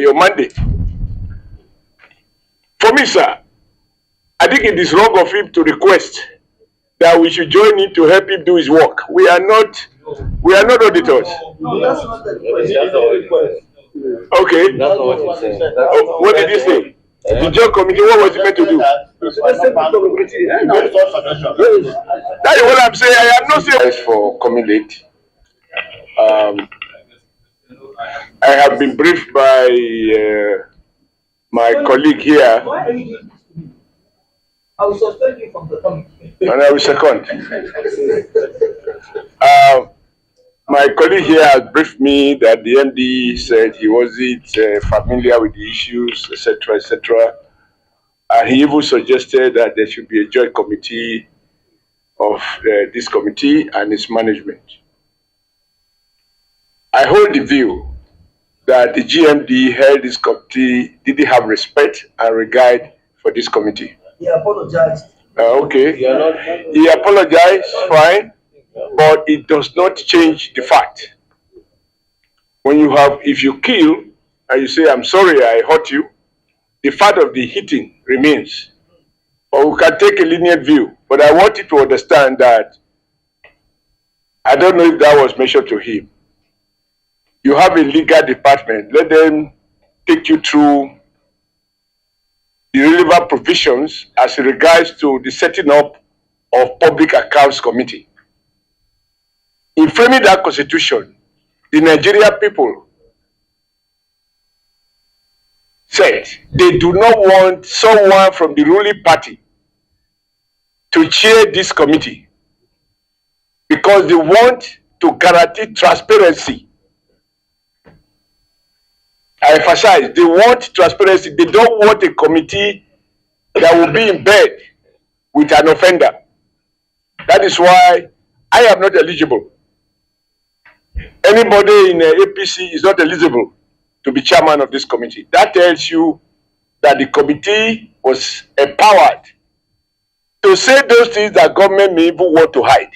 your mandate. For me, sir, I think it is wrong of him to request that we should join him to help him do his work. We are not auditors. No, that's not the request. Okay. That's not what he's saying. What did he say? The joint committee, what was it meant to do? That is what I'm saying. I am not saying for coming late. I have been briefed by my colleague here. Why are you doing this to me? I will suspend you from the committee. And I will second. My colleague here has briefed me that the MD said he wasn't familiar with the issues, etc., etc. And he even suggested that there should be a joint committee of this committee and its management. I hold the view that the GMD held this committee didn't have respect and regard for this committee. He apologized. Okay. He apologized, fine, but it does not change the fact. When you have, if you kill and you say, I'm sorry, I hurt you, the fact of the hitting remains. Or we can take a lenient view, but I want you to understand that I don't know if that was mentioned to him. You have a legal department, let them take you through the relevant provisions as regards to the setting up of Public Accounts Committee. In framing that constitution, the Nigerian people said they do not want someone from the ruling party to chair this committee because they want to guarantee transparency. I emphasize, they want transparency. They don't want a committee that will be in bed with an offender. That is why I am not eligible. Anybody in the APC is not eligible to be chairman of this committee. That tells you that the committee was empowered to say those things that government may even want to hide.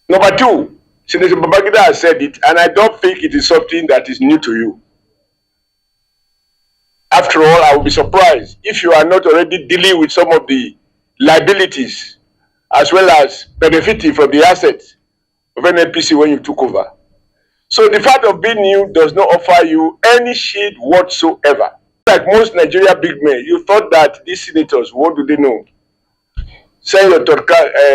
Number two, Senator Babangida has said it, and I don't think it is something that is new to you. After all, I will be surprised if you are not already dealing with some of the liabilities as well as benefiting from the assets of NNPC when you took over. So the fact of being new does not offer you any shield whatsoever. Like most Nigerian big men, you thought that these senators, what do they know? Send your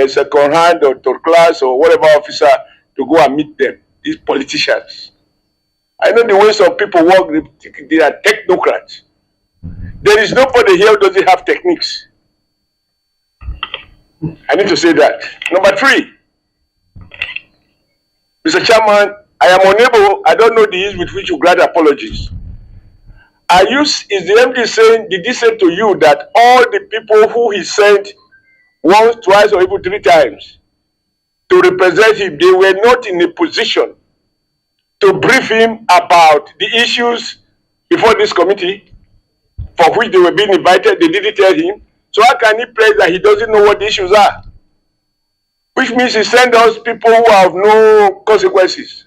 second hand or third class or whatever officer to go and meet them, these politicians. I know the way some people work, they are technocrats. There is nobody here who doesn't have techniques. I need to say that. Number three, Mr. Chairman, I am unable, I don't know the ease with which you grant apologies. Is the MD saying, did he say to you that all the people who he sent once, twice, or even three times to represent him, they were not in a position to brief him about the issues before this committee for which they were being invited? They didn't tell him. So how can he pledge that he doesn't know what the issues are? Which means he sent us people who have no consequences.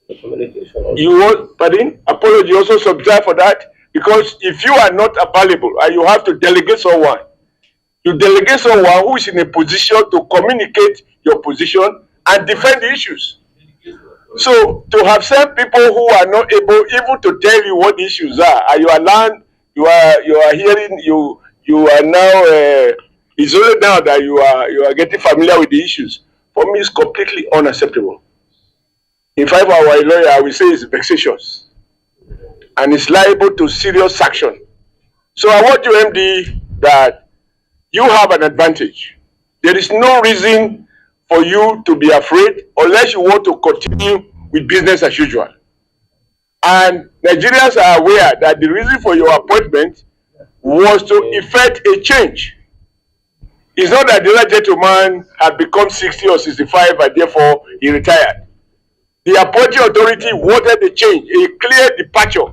You want, pardon? Apology also subscribe for that, because if you are not available and you have to delegate someone, you delegate someone who is in a position to communicate your position and defend the issues. So to have sent people who are not able even to tell you what the issues are, and you are learned, you are hearing, you are now it's only now that you are getting familiar with the issues. For me, it's completely unacceptable. In fact, our lawyer, I will say, it's vexatious and it's liable to serious sanction. So I want you, MD, that you have an advantage. There is no reason for you to be afraid unless you want to continue with business as usual. And Nigerians are aware that the reason for your appointment was to effect a change. It's not that the other gentleman had become 60 or 65 and therefore he retired. The appointing authority wanted a change, a clear departure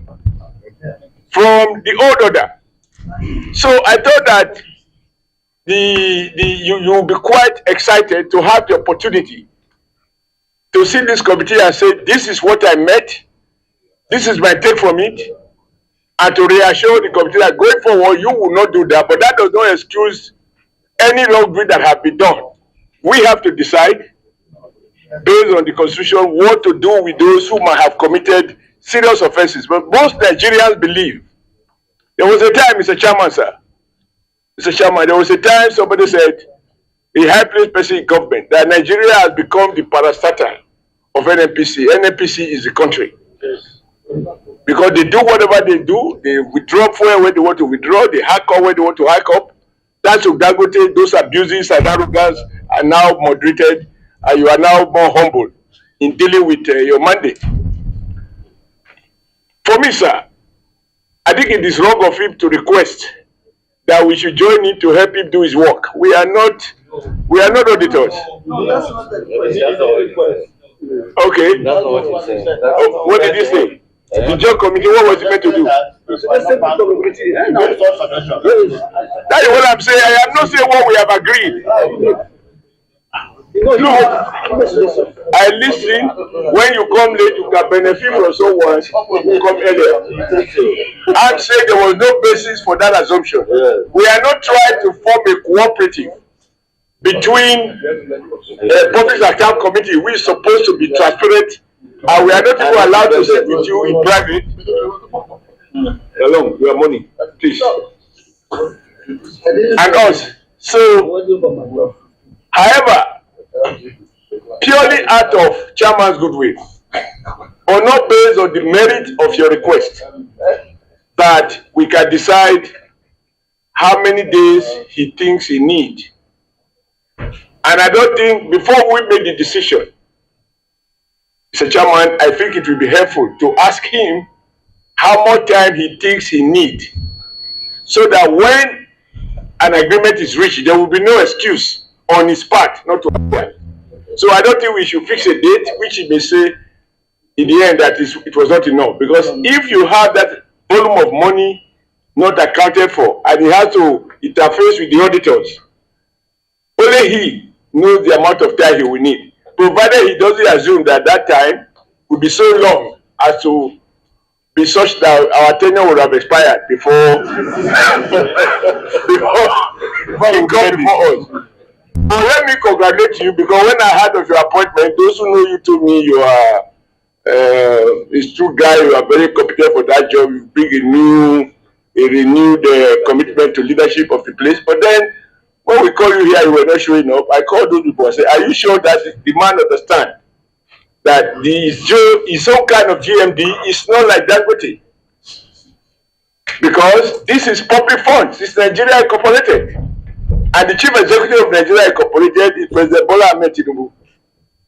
from the old order. So I thought that you will be quite excited to have the opportunity to see this committee and say, this is what I met, This is my take from it. And to reassure the committee that going forward, you will not do that, but that does not excuse any wrongdoing that have been done. We have to decide, based on the constitution, what to do with those who might have committed serious offenses. But most Nigerians believe. There was a time, Mr. Chairman, sir. Mr. Chairman, there was a time somebody said, a high-placed person in government, that Nigeria has become the parastatal of NNPC. NNPC is the country. Because they do whatever they do, they withdraw fuel where they want to withdraw, they hack up where they want to hack up. That's of Dangote, those abuses and arrogance are now moderated, and you are now more humble in dealing with your mandate. For me, sir, I think it is wrong of him to request that we should join him to help him do his work. We are not auditors. No, that's not the request. Okay. That's not what he said. What did he say? The joint committee, what was he meant to do? That is what I'm saying. I am not saying what we have agreed. Look, I listen. When you come late, you can benefit from someone who come earlier. I'm saying there was no basis for that assumption. We are not trying to form a cooperative between Public Account Committee, which is supposed to be transparent, and we are not even allowed to sit with you in private. Alone, your money, please. And us. So, however, purely out of chairman's goodwill, or not based on the merit of your request, that we can decide how many days he thinks he needs. And I don't think, before we make the decision, Mr. Chairman, I think it will be helpful to ask him how much time he thinks he needs, so that when an agreement is reached, there will be no excuse on his part not to apply. So I don't think we should fix a date, which he may say in the end that it was not enough. Because if you have that volume of money not accounted for, and he has to interface with the auditors, only he knows the amount of time he will need, provided he doesn't assume that that time will be so long as to be such that our tenure would have expired before he comes before us. But let me congratulate you, because when I heard of your appointment, those who know you told me you are a true guy, you are very competent for that job, you bring a renewed commitment to leadership of the place. But then when we call you here, you were not showing up. I called those people and said, are you sure that the man understands that his own kind of GMD is not like Dangote? Because this is public funds, it's Nigeria Incorporated. And the chief executive of Nigeria Incorporated is President Bola Ahmed Tinubu.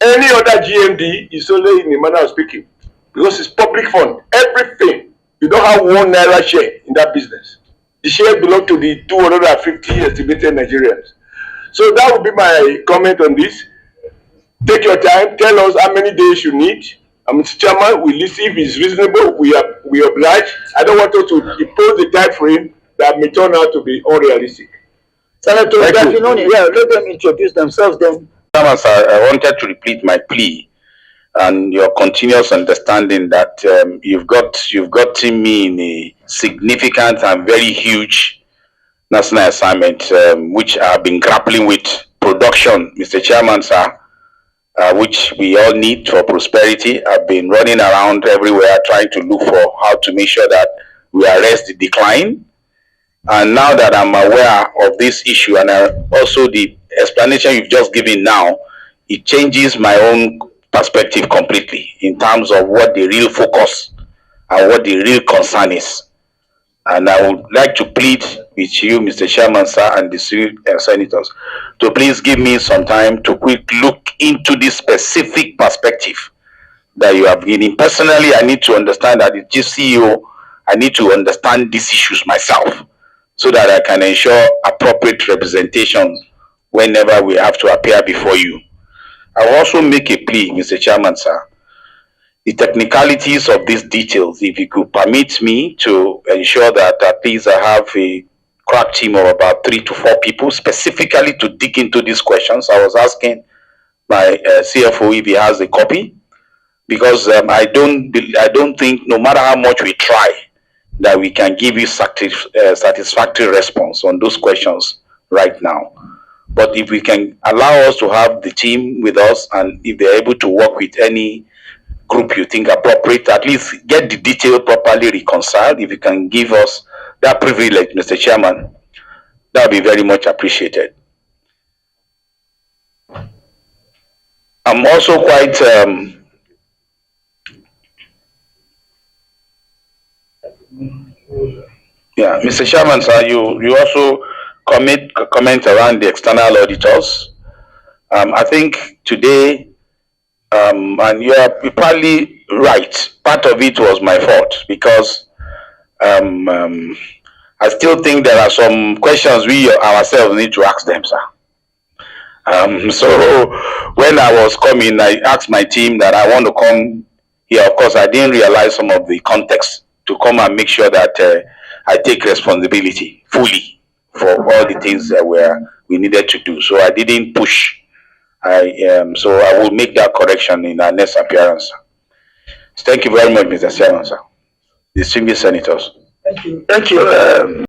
Any other GMD is only in the manner of speaking, because it's public fund. Everything. You don't have one naira share in that business. The shares belong to the 250 estimated Nigerians. So that would be my comment on this. Take your time. Tell us how many days you need. Mr. Chairman, we listen. If it's reasonable, we oblige. I don't want us to impose the time frame that may turn out to be unrealistic. Senator, let them introduce themselves then. Chairman, sir, I wanted to repeat my plea and your continuous understanding that you've gotten me in a significant and very huge national assignment, which I've been grappling with production, Mr. Chairman, sir, which we all need for prosperity. I've been running around everywhere trying to look for how to make sure that we arrest the decline. And now that I'm aware of this issue, and also the explanation you've just given now, it changes my own perspective completely in terms of what the real focus and what the real concern is. And I would like to plead with you, Mr. Chairman, sir, and the senators, to please give me some time to quick look into this specific perspective that you have given. Personally, I need to understand that the CEO, I need to understand these issues myself, so that I can ensure appropriate representation whenever we have to appear before you. I will also make a plea, Mr. Chairman, sir. The technicalities of these details, if you could permit me to ensure that at least I have a crack team of about 3 to 4 people specifically to dig into these questions. I was asking my CFO if he has a copy, because I don't think, no matter how much we try, that we can give you satisfactory response on those questions right now. But if we can allow us to have the team with us, and if they're able to work with any group you think appropriate, at least get the detail properly reconciled. If you can give us that privilege, Mr. Chairman, that would be very much appreciated. I'm also quite yeah, Mr. Chairman, sir, you also comment around the external auditors. I think today, and you're probably right, part of it was my fault, because I still think there are some questions we ourselves need to ask them, sir. So when I was coming, I asked my team that I want to come here. Of course, I didn't realize some of the context to come and make sure that I take responsibility fully for all the things that we needed to do. So I didn't push. So I will make that correction in our next appearance. Thank you very much, Mr. Chairman, sir. Distinguished senators. Thank you. Thank you.